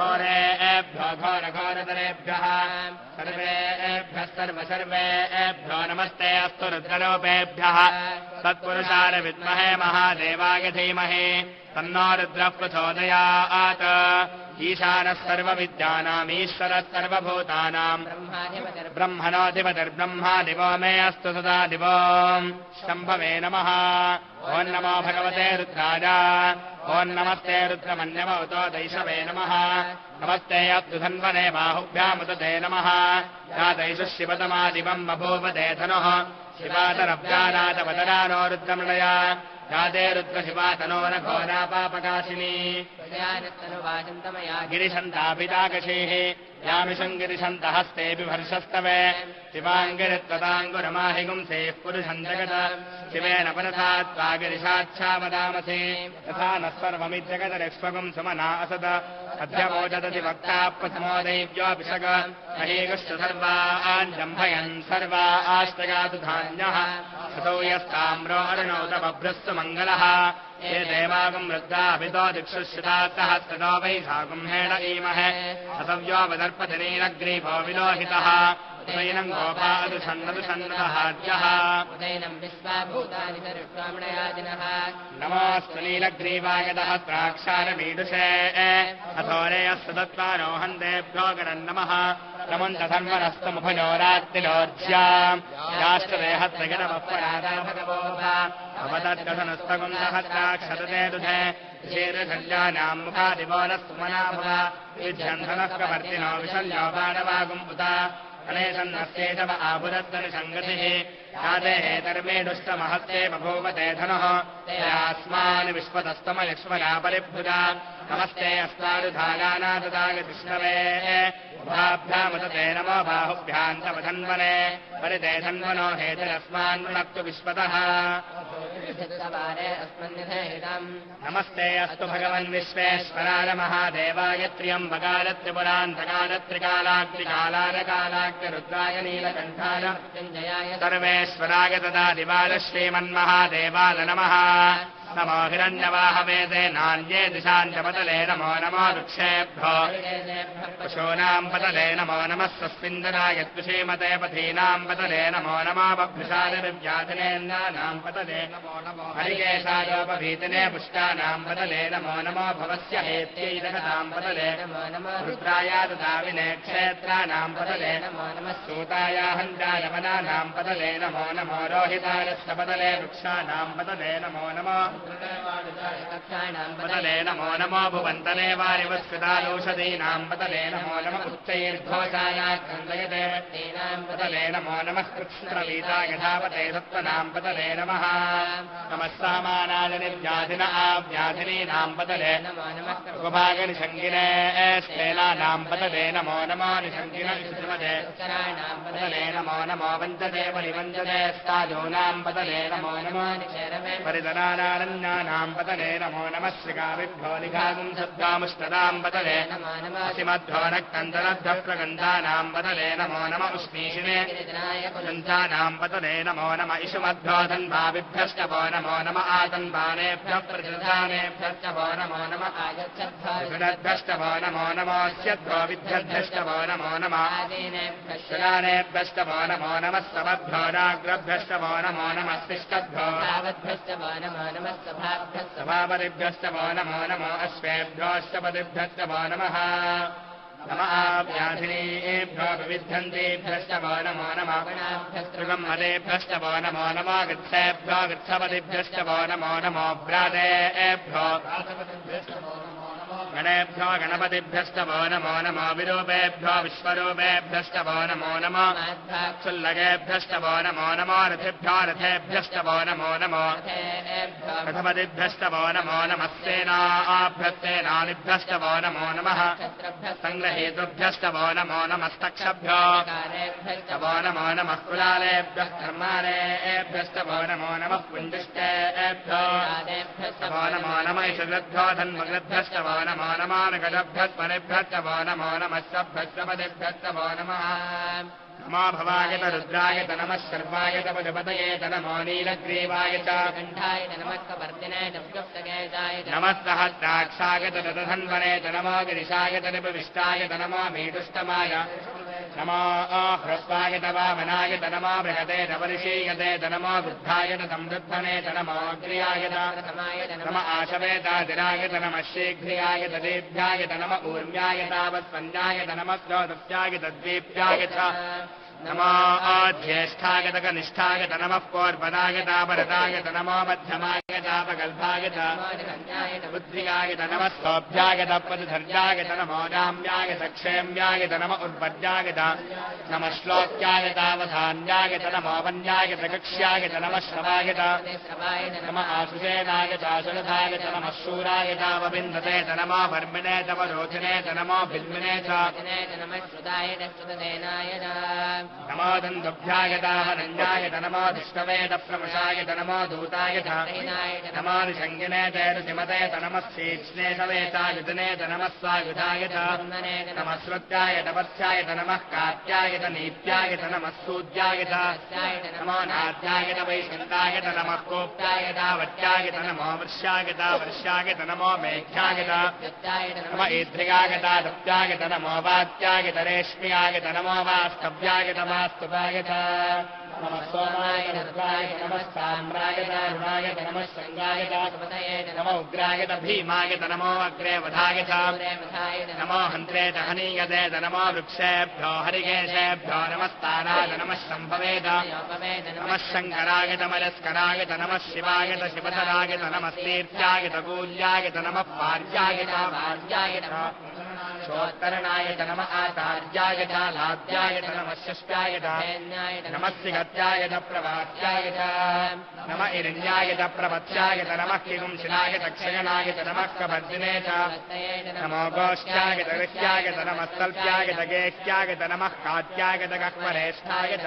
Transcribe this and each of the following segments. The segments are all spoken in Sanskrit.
घोरेभ्यो घोरघोरतरेभ्यः सर्वेभ्यः सर्वेभ्यो नमस्ते अस्तु रुद्ररूपेभ्यः तत्पुरुषाय विद्महे महादेवाय धीमहि तन्नो रुद्रः प्रचोदयात् ईशानः सर्वविद्यानामीश्वरः सर्वभूतानाम् ब्रह्मणोऽधिपतिर्ब्रह्मा दिवो मे अस्तु सदा दिवो शम्भवे नमः ॐ नमो भगवते रुद्राय ॐ नमस्ते रुद्रमन्यवतो दैशवे नमः नमस्ते अस्तु धन्वने बाहुभ्यामुदते नमः या दैशुः शिवतमादिवम् बभूवते धनुः शिवातरव्यानादवदनानो रुद्रमृणया यादे रुद्रशिवातनो न घोरापापकाशिनी गिरिशन्तापिताकशीः यामिषम् गिरिशन्तहस्ते बिभर्षस्तवे शिवाङ्गिरित्वताङ्गुरमाहिगुंसेः पुरुषम् जगत शिवेन पुरथा त्वा गिरिशाच्छावदामसि तथा नः सर्वमिज्जगतरिक्ष्वगुम् सुमना असद अध्यमोचदति वक्ता प्रथमोदैव्योऽपिषग महीगुश्च सर्वान् जम्भयन् सर्वा आश्रयातु धान्यः ततो यस्ताम्रो अरुणौत बभ्रस्तु मङ्गलः ये देवागम् वृद्धाभितो दिक्षुश्रितात्तः ततो वै सागुम्हेण ईमहे सतव्योपदर्पति नीलग्रीवो विलोहितः उदैनम् गोपादुषन्नदुषन्नदहाद्यः उदैनम् विश्वाभूतानि सर्वकामणयाजिनः नमोऽस्तु नीलग्रीवाय दहस्राक्षारमीडुषे अथोरेयस्तु दत्त्वानो हन्तेभ्यो गणम् नमः नमन्तधन्वनस्तमुभयोरात्तिलोर्ज्या याश्चदेहत्रगिरमपरादा भगवोभा अवदद्गधनुस्तगुम् दहस्राक्षतते दुधे शीर्षल्यानाम् मुखादिवो नः सुमना भव विध्यन्धनः कवर्तिनो विशल्यो बाणवागुम् उता अनेसन्नस्येषव आपुरत्तनिसङ्गतिः यादेहेतर्मेडुष्टमहस्ते बभूवते धनुः यास्मान् विश्वतस्तमलक्ष्मया परिभुजा नमस्ते अस्मादुधागानाददागतिष्णवे उभाभ्यामुदते नमो बाहुभ्यान्तवधन्वने परिते धन्वनो हेतरस्मान् वृणक्तु विश्वतः नमस्ते अस्तु भगवन् विश्वेश्वराय महादेवाय त्र्यम्बकाय त्रिपुरान्तकाय त्रिकालाग्निकालाय नीलकण्ठाय सर्वेश्वराय तदा दिवाल श्रीमन्महादेवाय नमः नमो हिरण्यवाहवेदे नान्ये दिशाञ्चपतले नमो नमो वृक्षेभ्यो पशूनाम् पतले नमो नमः स्वस्मिन्दनाय त्विषीमते पथीनाम् पतले नमो नमो बभ्रुषादिव्याधिनेन्द्राणाम् पतले नमो नमो हरिकेशायोपभीतिने पुष्टानाम् पतले नमो नमो भवस्य हेत्यैरहताम् पतले नमो नमो रुद्राया ददाविने क्षेत्राणाम् पतले नमो नमः सूताया हन्त्याय वनानाम् पतले नमो नमो रोहितायस्य पतले वृक्षाणाम् पतले नमो नमो पतले नमो नमो भुवन्तने वारिवस्कृतालौषधीनाम् पतले नमो नम उच्चैर्घोषायाक्रन्दयते पतले नमो नमः कृत्स्नवीताय धावते सत्त्वनाम् पतले नमः नमः सामानाय निर्व्याधिन आव्याधिनीनाम् पतले नमो नमः कृभागनिषङ्गिने स्तेनानाम् पतले नमो नमो निषङ्गिन श्रीमते पतले नमो नमो वञ्चते परिवञ्चते स्ताजूनाम् पतले नमो नमो परिधनानारण्यानाम् पतले नमो नमः श्रीकाविभ्यो निघागुम् सद्गामुष्टदाम् पतले असिमध्वो नक्तन्तरभ्यः प्रगन्धानाम् पतले नमो नम उष्णीषिणे गन्धानाम् पतले नमो नम इषुमध्वो धन्वाभिभ्यश्च वो नमो नम आतन्वानेभ्यः प्रतिधानेभ्यश्च वो नमो नम आगच्छद्भ्यश्च वो नमो नमोऽस्यद्भो विद्यद्भ्यश्च वो नमो नम आदीनेभ्यश्च वो नमो नमः समभ्यो राग्रभ्यश्च वो नमो नमः स्तिष्ठद्भ्यो वो नमो नमः सभापतिभ्यश्च वो नमो नमो अश्वेभ्योऽष्टपतिभ्यश्च वो नमः नमः व्याधिनीभ्यो विविध्यन्तेभ्यश्च वो नमो नमः गणाभ्यस्त्रिगम्मदेभ्यश्च वो नमो नमो गच्छेभ्यो गच्छपतिभ्यश्च वो नमो नमो व्रातेभ्यो गणेभ्यो गणपतिभ्यश्च वो नमो नमो विरूपेभ्यो विश्वरूपेभ्यश्च वो नमो नमो क्षुल्लकेभ्यश्च वो नमो नमो रथेभ्यो रथेभ्यश्च वो नमो नमो रथपतिभ्यश्च वो नमो नमः सेनाभ्यस्तेनानिभ्यश्च वो नमो नमः सङ्ग्रहेतुभ्यश्च वो नमो नमस्तक्षभ्यो वो नमो नमः कुलालेभ्यः कर्मालेभ्यश्च वो नमो नमः पुण्डिष्टेभ्यो वो नमो नमः ईशग्रद्भ्यो धन्मग्रद्भ्यश्च वो नमो नमानगजभ्यस्परिभ्यश्च वो नमो नमः सभ्यश्चपदिभ्यश्च वो नमः नमो भवायत रुद्रायत नमः सर्वायत पशुपतयेत नमो नीलग्रीवायत कण्ठायत नमः कपर्दिनेत विगुप्तकेशायत नमः सहस्राक्षायत रथधन्वनेत नमो गिरिशायत निपविष्टायत नमो मीडुष्टमाय नमो ह्रस्वायत वामनायत नमो बृहतेत परिशीयतेत नमो वृद्धायत संवृद्धनेत नमो अग्र्यायत नम आशवेतादिरायत नमः शीघ्र्यायत देभ्यायत नम ऊर्म्यायतावत्पन्यायत नमः स्रोतस्यायत द्वीप्यायत नमो ज्येष्ठायत कनिष्ठायत नमः पौर्वदायतापरदायत नमो मध्यमायतापगल्भायत बुद्धियायत नमः सौभ्यायत पदधर्यायत नमो राम्यायत क्षेम्यायत नम उर्वद्यायत नमः श्लोक्यायतावधान्यायत नमो वन्यायत कक्ष्यायत नमः श्रवायत नम आशुषेनायत आशुरथायत नमः शूरायतावबिन्दतेत नमो वर्मिणेत वरोधिनेत नमो भिल्मिनेत नमः श्रुतायत श्रुतसेनायत नमो दन्तभ्यायताहरण्यायत नमो दुष्टवेद प्रमुषायत नमो दूतायत नमो ऋषङ्गिनेत ऋषिमतेत नमः श्रीक्ष्णेशवेतायुधनेत नमः स्वायुधायत नमः श्रुत्यायत वत्स्यायत नमः कात्यायत नीत्यायत नमः सूद्यायत नमो नाद्यायत वैशन्तायत नमः कोप्यायतावत्यायत नमो वृष्यायत वर्ष्यायत नमो मेघ्यायत नम ईद्रियायता दप्यायत नमो वात्यायत रेष्म्यायत नमो वास्तव्यायत वास्तुवायत नमः सोमायत रुद्रायत नमः साम्रायत रुणायत नमः शृङ्गायत नमो उग्रायत भीमायत नमो अग्रे वधायत नमो हन्त्रेत हनीयतेत नमो वृक्षेभ्यो हरिकेशेभ्यो नमस्ताराय नमः शम्भवेत नमः शङ्करायत मलस्करायत नमः शिवायत शिवतरायत नमः तीर्थ्यायत कूल्यायत नमः पार्यायत वार्यायत शोत्तरणायत नमः आचार्यायत लाद्यायत नमः षष्ट्यायत नमः सिगत्यायत प्रवात्यायत नमः इरण्यायत प्रवत्यायत नमः किगुंशिलायत क्षयनायत नमः कभर्दिनेत नमो गोष्ठ्यायत ऋष्यायत नमः तल्प्यायत गेष्ट्यायत नमः कात्यायत कक्वरेष्ठायत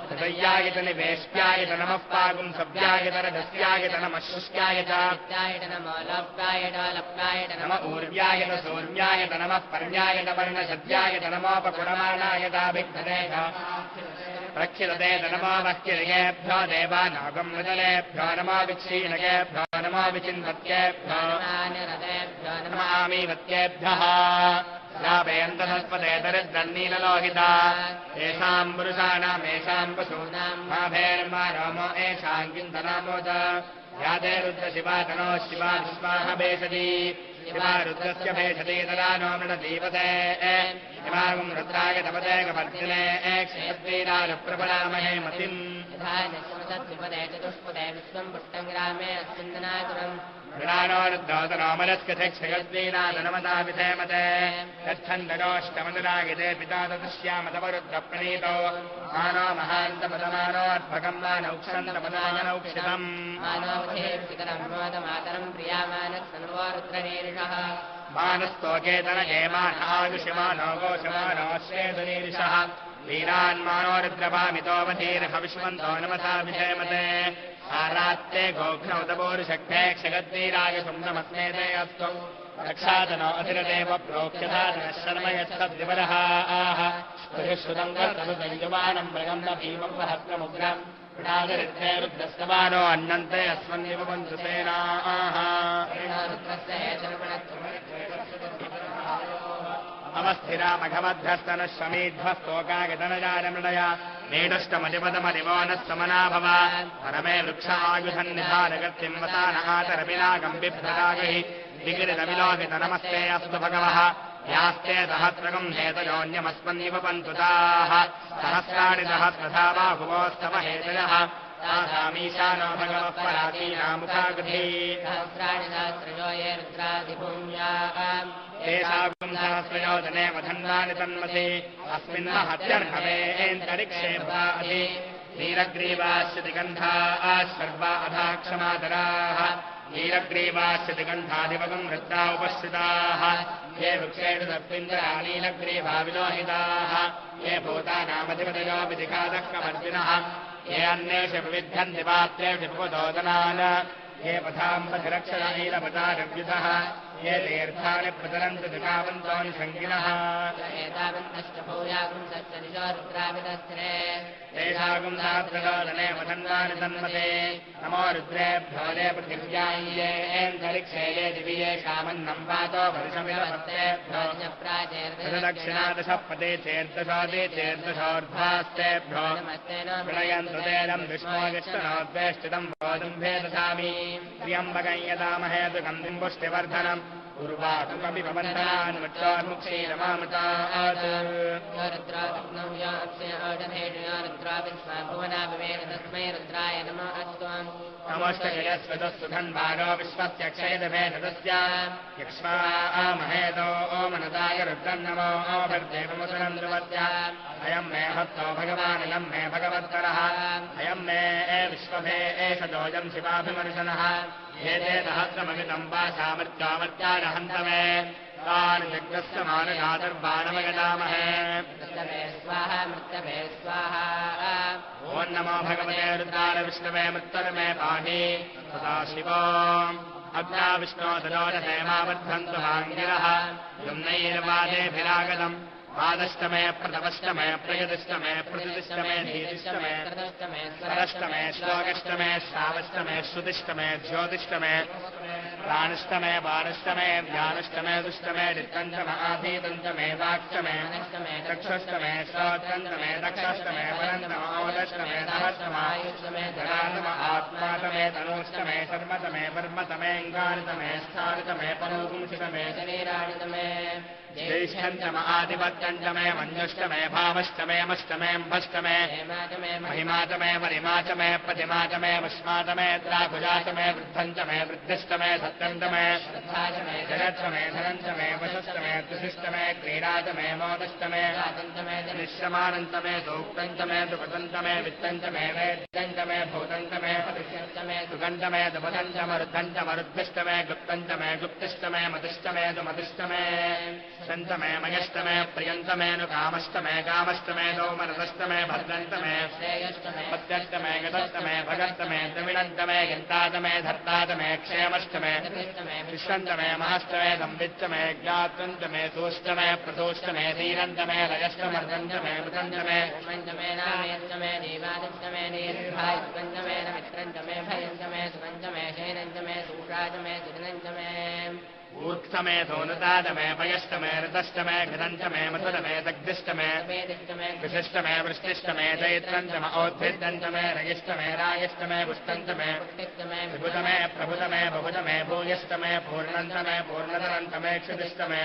हृदयायत निवेष्ट्यायत नमः पागुंसव्यायत रजस्यायत नमः शुष्क्यायत नमः ऊर्व्यायत सौर्म्यायत नमः पर्यायत वर्णसद्यायत नमोपकुरमाणायताभिघ्नेत प्रक्षिलतेत नमो वह्किलयेभ्यो देवानागमृतलेभ्यो नमो विक्षीणकेभ्यो नमो विचिन्वत्येभ्यो नमः आमीवत्येभ्यः लाभयन्तधस्पते दरिद्रन्नीललोहिता येषाम् पुरुषाणामेषाम् पशूनाम् माभेर्मा रामो येषाम् किन्तनामोद याते रुद्रशिवा तनो शिवा विश्वाह भेषति शिवा रुद्रस्य भेषति तदा नो मृणदीपते इमागुम् रुद्राय तपते कपर्दिने क्षेत्रीराजप्रपरामहे मतिम् चतुष्पदे विश्वम् पुष्टम् ग्रामे अस्मिन्नाकुरम् मृणानो रुद्रोतरामरस्कथक्षयद्वीराजनमता विधेमते यच्छन्दनोष्टमनुरागिते पिता तदुष्यामतवरुद्रप्रणीतो मानो महान्तपदमानोऽर्भकम् मानौक्षन्तपदानौक्षितम् मानोऽवधेर्शिखरम् मोदमातरम् प्रियामानः रुद्रनीरिषः मानस्तोकेतन हेमानायुषमानो गोषमानोश्वेतनीरिषः वीरान्मानो रुद्रभामितोऽवधीर्ह विश्वन्तो नमता विधेमते आरात्ते गोघ्नौतपोरुषक्ते क्षगद्वीराय सुम्नमस्मेते अस्तु रक्षातनो अधिरदेव प्रोक्ष्यधातनः शर्म यच्छद्विवरः आह स्तुतिश्रुतम् कर्तनुसंयुवानम् मृगम् न भीमम् सहस्रमुग्रम् पिणादरिद्धे रुद्रस्तवानो अन्नन्ते अस्मन्निवन्तु सेनाः अवस्थिरामघमध्यस्तनः शमीध्वस्तोकागतनजानमृणय नीडुष्टमधिपदमधिवो नः समना भव परमे वृक्षायुधन्निधानगतिम् वसान आतरविनागम् बिभ्रदागहि विगिरितविलोकित नमस्ते अस्तु भगवः यास्ते सहस्रकम् हेतयोऽन्यमस्मन्निव पन्तुताः सहस्राणि सहस्रधा बाहुवोस्तव हेतयः तासामीशानो भगवः पराकीनामुखागृधी सहस्राणि सहस्रयो ये रुद्रादिभूम्याः तेषागुम् सहस्रयोजने वधन्वानि तन्मसि अस्मिन्नहत्यर्हवेऽन्तरिक्षे भाति नीलग्रीवाश्यतिगन्धाः सर्वा अधाक्षमादराः नीलग्रीवाश्यतिगन्धादिवगम् वृत्ता उपश्रिताः ये वृक्षेषु तत्पिन्दरा नीलग्रीवा विलोहिताः ये भूतानामधिपतयो विधिघातः कवर्तिनः ये अन्येषु विविध्यन्ति पात्रेषु पुपदोदनान् ये पथाम्बधिरक्षरनीलपतारव्युतः ये तीर्थानि प्रचलन्तु दुकावन्तोऽनुषङ्गिनः एतावन्तश्च भूयागुं सच्चनिशो रुद्राभिदस्थिरे तेषागुं सात्रलोदने वदन्वानि तन्मते नमो रुद्रेभ्यो ये पृथिव्याय्ये एन्तरिक्षे ये दिविये शामन्नं पातो वर्षमिदवत्तेभ्यो दक्षिणादशपदे चेर्दशोदे चेर्दशोर्ध्वास्तेभ्यो प्रणयन्तु तेनं विष्णोयष्टनोद्वेष्टितं वोदुम्भे ददामि त्र्यम्बकं यदामहे दुगन्धिं पुष्टिवर्धनम् उर्वातु कपि पवन्तनान्मुक्षीरमामृतात् रुद्राग्नौ यो अक्षय औषधेषु रुद्रा विश्वा भुवना विवेद तस्मै रुद्राय नमो अस्तु नमोष्टयस्वतस्तु धन्वारो विश्वस्य क्षयदभेदस्य यक्ष्मामहेतो ओमनदाय रुद्रन्नमो ओभिर्देवमुदरं ध्रुवस्य अयं मे हस्तो भगवानिलं मे भगवत्तरः अयं मे विश्वभे एष दोजं शिवाभिमर्शनः एते सहस्रमगितं वासामर्त्यामर्त्यानहन्त मे तानि जग्रस्य मानगातर्बाणमगदामहे स्वाहा मृत्यवे स्वाहा ॐ नमो भगवते रुद्राय विष्णवे मृत्युर्मे पाहि तदा शिवो अग्ना विष्णो तदोरसेमावर्धन्तु हाङ्गिरः युम्नैर्वादेभिरागतम् पादष्टमे प्रथमष्टमे प्रयदिष्टमे प्रतिष्टमे धीतिष्टमे सरष्टमे श्लोकष्टमे श्रावष्टमे श्रुतिष्टमे ज्योतिष्टमे प्राणष्टमे बाणष्टमे व्यानष्टमे दुष्टमे दित्तञ्चम आधीतञ्चमे वाक्ष्टमे चक्षुष्टमे श्रोत्रञ्चमे दक्षष्टमे वरन्तमोदष्टमे सहस्रमायुष्टमे धरातम आत्मातमे तनूष्टमे शर्मतमे वर्मतमे अङ्गारितमे स्थारितमे परोपुंसितमे शरीराणितमे ज्येष्ठञ्चम आदिपत्यञ्चमे मञ्जुष्टमे भावष्टमे मष्टमे अम्भष्टमे महिमातमे वरिमाचमे प्रतिमाचमे वश्मातमे त्राकुजातमे वृद्धञ्चमे वृद्धिष्टमे सत्यन्तमे जगत्तमे धनञ्चमे वशस्तमे तुशिष्टमे क्रीडातमे मोदष्टमे निश्रमानन्तमे सूक्तञ्चमे दुपतन्तमे वित्तञ्चमे वेद्यञ्चमे भूतन्तमे सुगन्धमे दुपतञ्चमरुद्धञ्चमरुद्धिष्टमे गुप्तञ्चमे गुप्तिष्टमे मतिष्टमे दुमतिष्टमे सन्तमे मयष्टमे प्रियन्तमेनु कामष्टमे कामष्टमे दौमरदष्टमे भद्रन्तमे पत्यष्टमे गतष्टमे भगस्तमे द्रविणन्तमे गन्तातमे धर्तातमे क्षेमष्टमे विश्वन्तमे महाष्टमे संविच्चमे ज्ञातन्तमे तोष्टमे प्रतोष्टमे धीरन्तमे रजष्टमर्दन्तमे मृतन्तमे पञ्चमे नामयन्तमे देवादिष्टमे दीर्घायुष्पञ्चमे मित्रञ्चमे भयन्तमे सुपञ्चमे शैनञ्चमे सूषाचमे सुदिनञ्चमे ऊर्ध्वमे सोनुतादमे पयष्टमे ऋतष्टमे घृतञ्चमे मधुरमे दग्धिष्टमे विशिष्टमे वृष्टिष्टमे चैत्रञ्चम औद्भिद्यञ्चमे रयिष्टमे रायष्टमे पुष्टञ्चमे विभुतमे प्रभुतमे बहुतमे भूयष्टमे पूर्णन्तमे पूर्णतरन्तमे क्षुतिष्टमे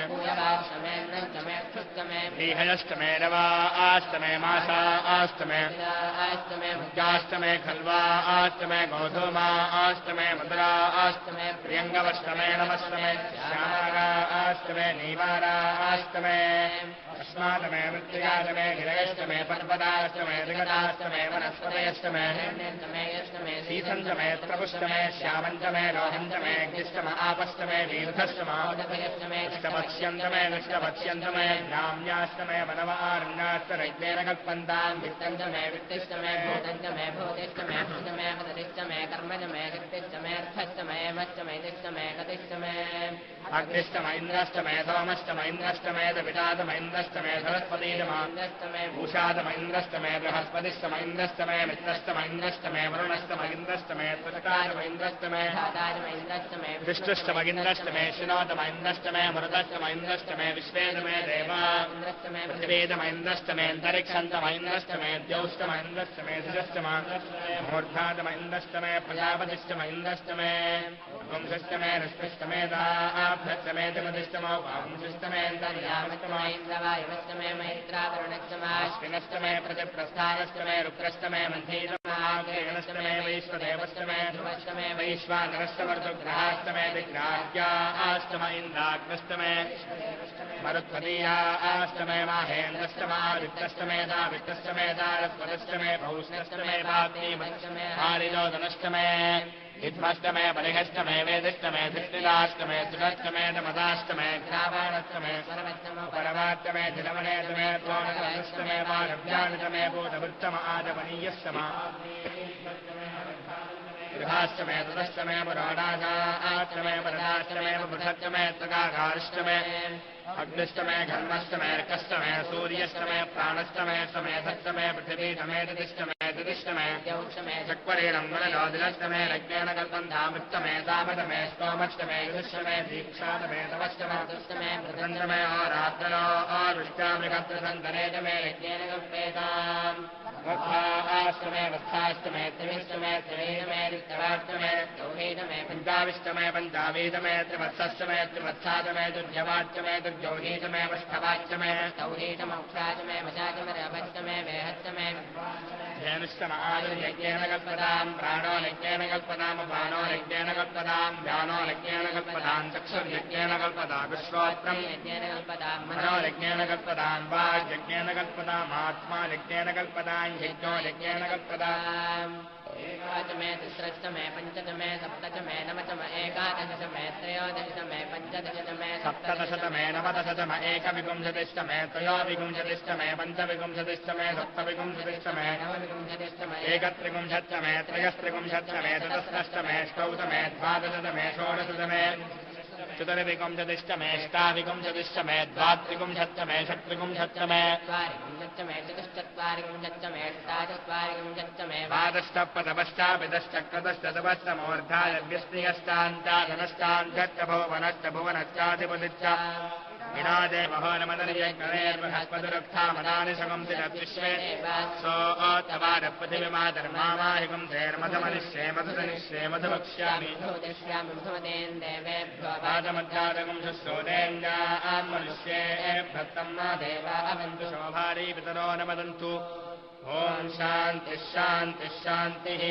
ीहयष्टमे रवा आष्टमे मासा आष्टमे मुद्गाष्टमे खल्वा आष्टमे गोधूमा आष्टमे मधुरा आष्टमे प्रियङ्गवष्टमे नमष्टमे श्यामारा आष्टमे नीवारा आष्टमे अस्मातमे मृत्तिकातमे गिरयष्टमे पर्वताष्टमे दिगताष्टमे वनस्पतयष्टमे शीतञ्चमे प्रपुष्टमे श्यामञ्चमे रोहञ्चमे अग्निष्टम आपष्टमे वीरुधष्टमे अष्टपक्ष्यन्तमे नष्टपक्ष्यन्तमे ग्राम्याष्टमे वनवारण्याष्टरज्ञेन कल्पन्ताम् वित्तञ्चमे वित्तिष्टमे भूतञ्चमे भूतिष्टमे भूतमे पदतिष्टमे कर्मजमे गतिष्टमे अर्थष्टमे मच्चमे दिष्टमे गतिष्टमे अग्निष्टम इन्द्रष्टमे सोमष्टम इन्द्रष्टमे दविटातम इन्द्रष्टमे सरस्वतीतमे भूषातम इन्द्रष्टमे बृहस्पतिष्टम इन्द्रष्टमे मित्रष्टम इन्द्रष्टमे वरुणष्टम इन्द्रष्टमे त्वष्टातम इन्द्रष्टमे विष्णुष्टम इन्द्रष्टमे शिनोतम इन्द्रष्टमे मरुदष्टम इन्द्रष्टमे विश्वेदमे देवा पृथिवेदम इन्द्रष्टमे अन्तरिक्षन्तम इन्द्रष्टमे द्यौष्टम इन्द्रष्टमे धिजष्टम मूर्धातम इन्द्रष्टमे प्रजापतिष्टम इन्द्रष्टमे वंशष्टमे रश्मिष्टमे दाभ्यष्टमे तिमदिष्टमो वांशिष्टमे अन्तर्यामष्टमो इन्द्रवायुवष्टमे मैत्रावरुणष्टमाश्विनष्टमे प्रतिप्रस्थानष्टमे रुक्रष्टमे मन्थीतमाग्नेयनष्टमे वैश्वदेवष्टमे ध्रुवष्टमे वैश्वानरष्टमर्दुग्रहाष्टमे दिग्राज्ञा अष्टम इन्द्राग्नष्टमे मरुत्वदीया अष्टमे माहेन्द्रष्टमादित्यष्टमे दावित्तष्टमे दारस्वदष्टमे भौष्णष्टमे पाग्नीमष्टमे हारिजोदनष्टमे इत्मष्टमे परिहष्टमे वेदिष्टमे धिष्टिदाष्टमे सुरष्टमे दमदाष्टमे ग्रावाणष्टमे परमाष्टमे जलमनेतमे द्रोणकष्टमे वारभ्यानितमे भूतवृत्तम आदमनीयष्टम गृहाष्टमे तदष्टमे पुरोडाशाष्टमे परदाष्टमे पुरुषष्टमे त्वकाकारिष्टमे अग्निष्टमे घर्मष्टमे अर्कष्टमे सूर्यष्टमे प्राणष्टमे अष्टमे सप्तमे पृथिवीष्टमे तदिष्टमे चक्वरेणं वनलोदिनष्टमे रज्ञेन कल्पन्धामृष्टमे सामटमे स्तोमष्टमे युष्टमे दीक्षातमे तवष्टमे प्रसन्तमे रात्रलो आरुष्टामृगप्रसन्तनेतमे रज्ञेन कल्पेताम् वत्साष्टमे वत्साष्टमे त्रिविष्टमे त्रिवेदमे ऋतवाष्टमे चौहीतमे पञ्चाविष्टमे पञ्चावीतमे त्रिवत्सष्टमे त्रिवत्सातमे दुर्जवाष्टमे दुर्जौहीतमे वष्टवाष्टमे चौहीतमौक्षातमे वशातमे अभष्टमे वेहष्टमे धेनुष्टम आयुर्यज्ञेन कल्पताम् प्राणो यज्ञेन कल्पताम् अपानो यज्ञेन कल्पताम् व्यानो यज्ञेन कल्पताम् चक्षुर्यज्ञेन कल्पता विश्वोत्रम् यज्ञेन कल्पताम् मनो यज्ञेन कल्पताम् वाग्यज्ञेन कल्पताम् आत्मा यज्ञेन कल्पताम् यज्ञो यज्ञेन कल्पताम् एकादशमे तिस्रष्टमे पञ्चदशमे सप्तदशमे नवदशमे एकादशमे त्रयोदशमे पञ्चदशमे सप्तदशमे नवदशमे एकविंशतिष्टमे त्रयोविंशतिष्टमे पञ्चविंशतिष्टमे सप्तविंशतिष्टमे नवविंशतिष्टमे एकत्रिविंशत्तमे त्रयस्त्रिविंशत्तमे चतुष्षष्टमे अष्टौतमे द्वादशतमे षोडशतमे चतुर्विंशतिष्टमेष्टाविंशतिष्टमे द्वात्रिविंशत्तमे षट्विंशत्तमे द्वारिविंशत्तमे चतुश्चत्वारिविंशत्तमे अष्टाचत्वारिविंशत्तमे द्वादशपदपश्चापिदश्चक्रदश्चतपश्चमोर्धायद्यस्तियष्टान्तादनष्टान्त्यभुवनश्चाधिपतिश्च विनादे महोनमदर्यज्ञरेर्बृहस्पतिरुक्था मदानिशकं सोऽतवारपृथिविमाधर्मामाहिकं धैर्मधमनिश्ये मधुधनिश्ये मधुवक्ष्यामि पादमध्यादकं शुश्रोदेन्द्यां मनुष्येभ्यत्तं मा देवा अवन्तु शोभारी पितरो न वदन्तु ॐ शान्तिः शान्तिः शान्तिः